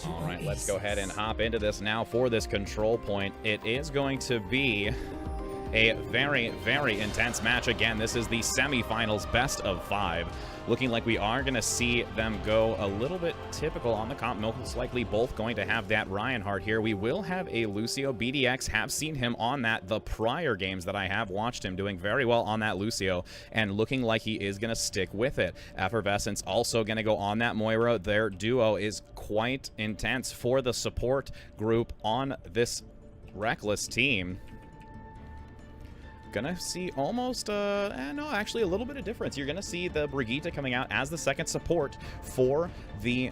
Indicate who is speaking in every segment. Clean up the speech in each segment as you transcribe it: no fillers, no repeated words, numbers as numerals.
Speaker 1: All right, let's go ahead and hop into this now for this control point. It is going to be a very, very intense match. Again, this is the semifinals, best of 5. Looking like we are going to see them go a little bit typical on the comp. Most likely both going to have that Reinhardt here. We will have a Lucio. BDX, have seen him on that the prior games that I have watched him doing very well on that Lucio, and looking like he is going to stick with it. Effervescence also going to go on that Moira. Their duo is quite intense for the support group on this Reckless team. Gonna see almost, no, actually a little bit of difference. You're gonna see the Brigitte coming out as the second support for the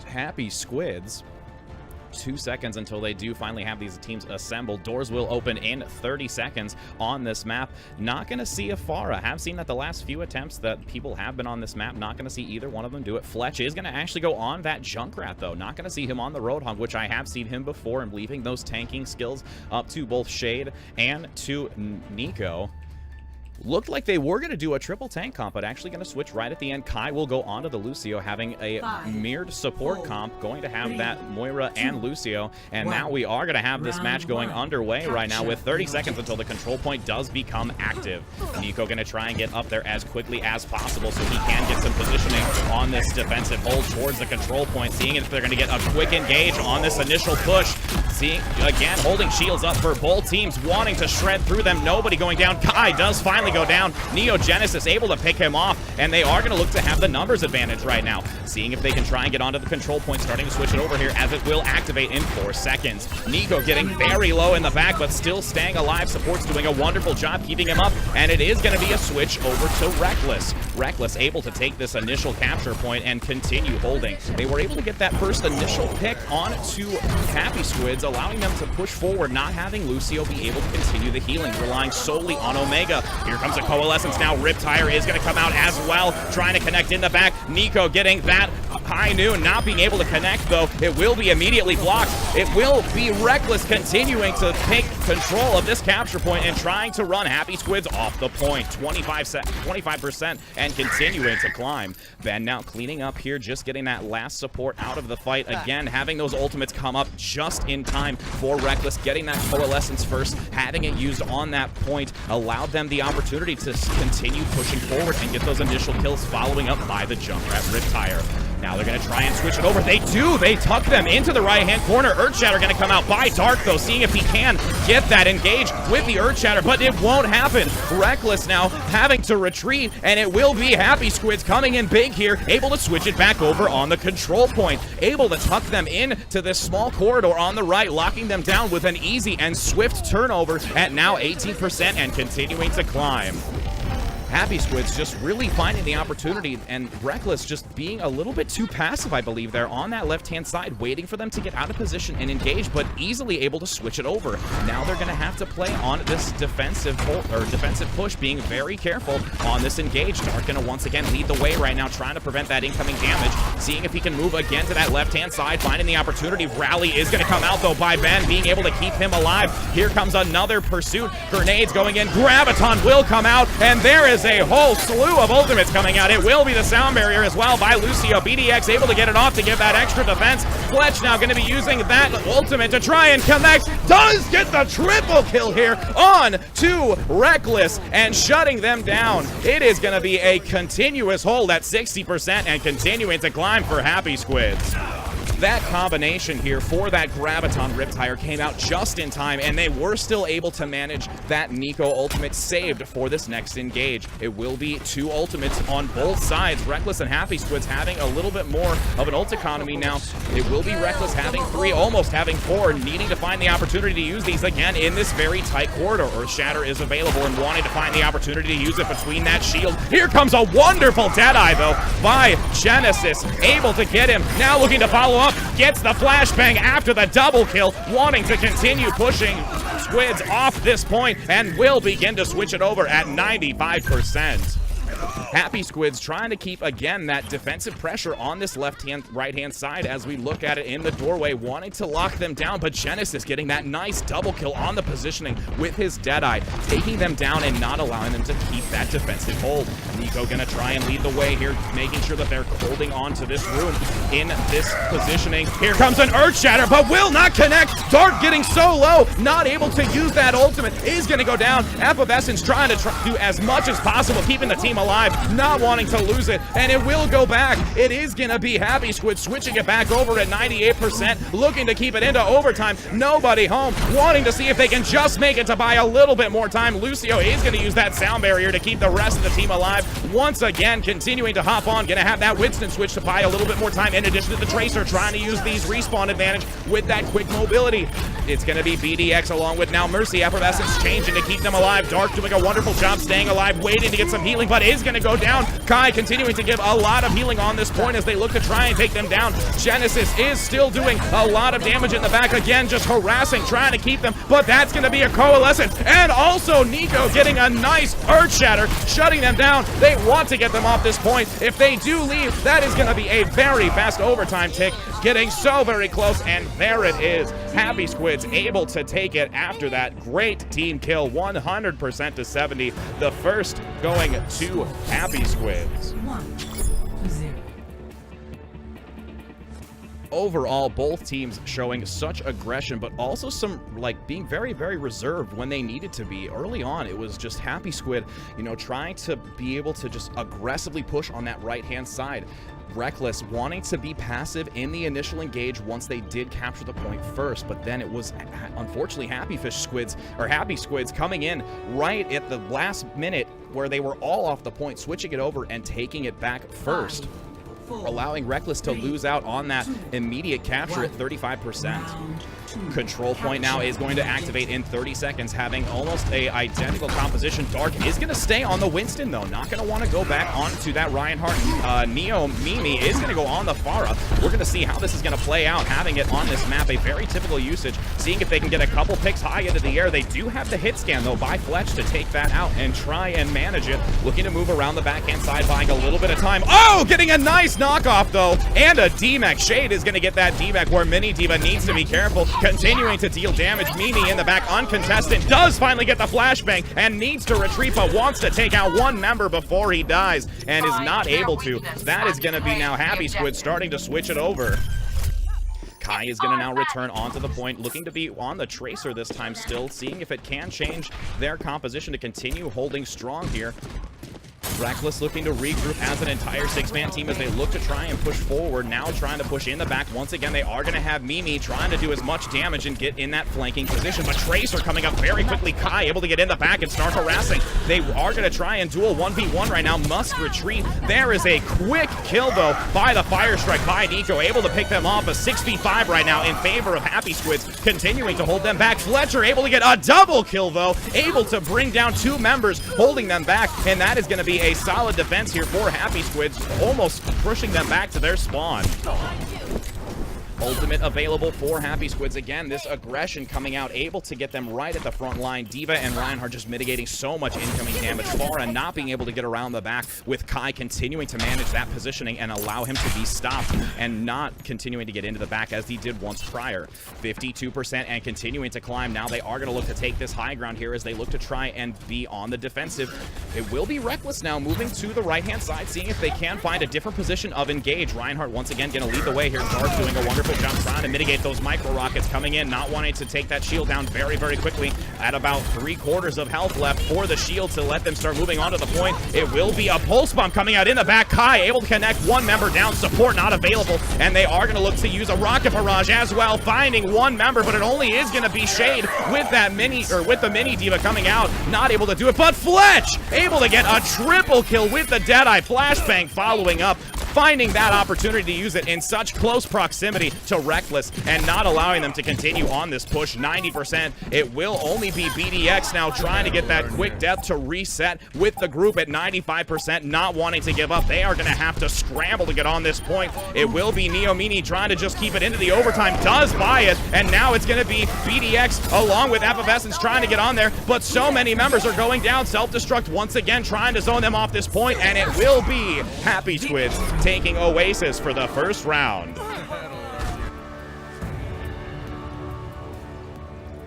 Speaker 1: Happy Squids. 2 seconds until they do finally have these teams assembled. Doors will open in 30 seconds on this map. Not going to see a Pharah. Have seen that the last few attempts that people have been on this map. Not going to see either one of them do it. Fletch is going to actually go on that Junkrat, though. Not going to see him on the Roadhog, which I have seen him before, and leaving those tanking skills up to both Shade and to Nico. Looked like they were going to do a triple tank comp, but actually going to switch right at the end. Kai will go onto the Lucio, having a mirrored support comp, going to have that Moira and Lucio. And now we are going to have this match going underway right now with 30 seconds until the control point does become active. Nico going to try and get up there as quickly as possible so he can get some positioning on this defensive hold towards the control point, seeing if they're going to get a quick engage on this initial push. Seeing, again, holding shields up for both teams, wanting to shred through them. Nobody going down. Kai does finally go down. Neo Genesis able to pick him off, and they are going to look to have the numbers advantage right now. Seeing if they can try and get onto the control point, starting to switch it over here as it will activate in 4 seconds. Nico getting very low in the back, but still staying alive. Support's doing a wonderful job keeping him up, and it is going to be a switch over to Reckless. Reckless able to take this initial capture point and continue holding. They were able to get that first initial pick onto Happy Squids, allowing them to push forward, not having Lucio be able to continue the healing, relying solely on Omega. Here comes a Coalescence now. Riptire is going to come out as well, trying to connect in the back. Nico getting that High Noon, not being able to connect, though. It will be immediately blocked. It will be Reckless continuing to take control of this capture point and trying to run Happy Squids off the point. 25% and continuing to climb. Ben now cleaning up here, just getting that last support out of the fight. Again, having those ultimates come up just in time for Reckless. Getting that Coalescence first, having it used on that point, allowed them the opportunity to continue pushing forward and get those initial kills, following up by the Junkrat Riptire. Now they're going to try and switch it over. They do. They tuck them into the right-hand corner. Earthshatter going to come out by Dark, though, seeing if he can get that engage with the Earthshatter, but it won't happen. Reckless now having to retreat, and it will be Happy Squids coming in big here, able to switch it back over on the control point, able to tuck them in to this small corridor on the right, locking them down with an easy and swift turnover at now 18% and continuing to climb. Happy Squids just really finding the opportunity, and Reckless just being a little bit too passive, I believe. They're on that left-hand side, waiting for them to get out of position and engage, but easily able to switch it over. Now they're going to have to play on this defensive push, being very careful on this engage. Dark going to once again lead the way right now, trying to prevent that incoming damage, seeing if he can move again to that left-hand side, finding the opportunity. Rally is going to come out, though, by Ben, being able to keep him alive. Here comes another pursuit. Grenades going in. Graviton will come out, and there is a whole slew of ultimates coming out. It will be the sound barrier as well by Lucio. BDX able to get it off to give that extra defense. Fletch now going to be using that ultimate to try and connect. Does get the triple kill here on to Reckless and shutting them down. It is going to be a continuous hold at 60% and continuing to climb for Happy Squids. That combination here for that Graviton Riptire came out just in time, and they were still able to manage that Nico ultimate saved for this next engage. It will be 2 ultimates on both sides. Reckless and Happy Squids having a little bit more of an ult economy now. It will be Reckless having 3, almost having 4, needing to find the opportunity to use these again in this very tight corridor. Earthshatter is available and wanting to find the opportunity to use it between that shield. Here comes a wonderful Deadeye, though, by Genesis. Able to get him. Now looking to follow up. Gets the flashbang after the double kill, wanting to continue pushing Squids off this point, and will begin to switch it over at 95%. Happy Squid's trying to keep, again, that defensive pressure on this right-hand side as we look at it in the doorway, wanting to lock them down, but Genesis getting that nice double kill on the positioning with his Deadeye, taking them down and not allowing them to keep that defensive hold. Nico gonna try and lead the way here, making sure that they're holding on to this room in this positioning. Here comes an Earth Shatter, but will not connect. Dark getting so low, not able to use that ultimate, is gonna go down. Effervescence trying to do as much as possible, keeping the team alive, not wanting to lose it, and it will go back. It is gonna be Happy Squid switching it back over at 98%, looking to keep it into overtime. Nobody home, wanting to see if they can just make it to buy a little bit more time. Lucio is gonna use that sound barrier to keep the rest of the team alive. Once again, continuing to hop on, gonna have that Winston switch to buy a little bit more time, in addition to the Tracer trying to use these respawn advantage with that quick mobility. It's gonna be BDX along with now Mercy. Effervescence changing to keep them alive. Dark doing a wonderful job staying alive, waiting to get some healing, but is gonna go down. Kai continuing to give a lot of healing on this point as they look to try and take them down. Genesis is still doing a lot of damage in the back, again, just harassing, trying to keep them, but that's gonna be a Coalescence, and also Nico getting a nice Earth Shatter, shutting them down. They want to get them off this point. If they do leave, that is gonna be a very fast overtime tick, getting so very close, and there it is. Happy Squid's able to take it after that great team kill, 100% to 70. The first going to Happy Squids.
Speaker 2: 1-0.
Speaker 1: Overall, both teams showing such aggression, but also some, like, being very, very reserved when they needed to be. Early on, it was just Happy Squid, you know, trying to be able to just aggressively push on that right-hand side. Reckless wanting to be passive in the initial engage once they did capture the point first, but then it was unfortunately Happy Squids coming in right at the last minute where they were all off the point, switching it over and taking it back first, allowing Reckless to lose out on that immediate capture at 35%. Control point now is going to activate in 30 seconds, having almost a identical composition. Dark is going to stay on the Winston, though. Not going to want to go back onto that Reinhardt. Neo Mimi is going to go on the Pharah. We're going to see how this is going to play out, having it on this map, a very typical usage, seeing if they can get a couple picks high into the air. They do have the hit scan, though, by Fletch to take that out and try and manage it. Looking to move around the backhand side, buying a little bit of time. Oh, getting a nice knockoff, though, and a D-Mech. Shade is going to get that D-Mech where Mini Diva needs to be careful. Continuing to deal damage. Mimi in the back, uncontested, does finally get the flashbang and needs to retreat, but wants to take out one member before he dies and is not able to. That is going to be now Happy Squid starting to switch it over. Kai is going to now return onto the point, looking to be on the Tracer this time still, seeing if it can change their composition to continue holding strong here. Reckless looking to regroup as an entire six-man team as they look to try and push forward. Now trying to push in the back. Once again, they are going to have Mimi trying to do as much damage and get in that flanking position. But Tracer coming up very quickly. Kai able to get in the back and start harassing. They are going to try and duel 1v1 right now. Must retreat. There is a quick kill, though, by the Fire Strike by Nico. Able to pick them off. A 6v5 right now in favor of Happy Squids. Continuing to hold them back. Fletcher able to get a double kill, though. Able to bring down two members, holding them back. And that is going to be a solid defense here for Happy Squids, almost pushing them back to their spawn. Ultimate available for Happy Squids. Again, this aggression coming out, able to get them right at the front line. Diva and Reinhardt just mitigating so much incoming damage. Pharah not being able to get around the back, with Kai continuing to manage that positioning and allow him to be stopped and not continuing to get into the back as he did once prior. 52% and continuing to climb. Now they are going to look to take this high ground here as they look to try and be on the defensive. It will be Reckless now moving to the right-hand side, seeing if they can find a different position of engage. Reinhardt once again going to lead the way here. Dark doing a wonderful job trying to mitigate those micro rockets coming in, not wanting to take that shield down very, very quickly at about 3/4 of health left for the shield to let them start moving onto the point. It will be a pulse bomb coming out in the back. Kai able to connect one member down, support not available, and they are going to look to use a rocket barrage as well, finding one member, but it only is going to be Shade with that with the mini Diva coming out, not able to do it, but Fletch able to get a triple kill with the Deadeye flashbang following up. finding that opportunity to use it in such close proximity to Reckless and not allowing them to continue on this push. 90%. It will only be BDX now trying to get that quick death to reset with the group at 95%, not wanting to give up. They are going to have to scramble to get on this point. It will be Neomini trying to just keep it into the overtime, does buy it, and now it's going to be BDX along with Effervescence trying to get on there, but so many members are going down. Self-destruct once again trying to zone them off this point, and it will be Happy Squids taking Oasis for the first round.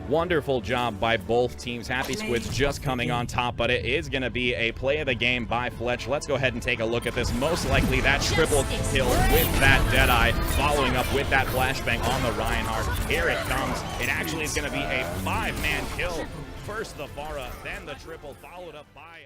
Speaker 1: Wonderful job by both teams. Happy Squids just coming on top, but it is going to be a play of the game by Fletch. Let's go ahead and take a look at this. Most likely that triple kill with that Deadeye, following up with that flashbang on the Reinhardt. Here it comes. It actually is going to be a 5-man kill. First the Pharah, then the triple, followed up by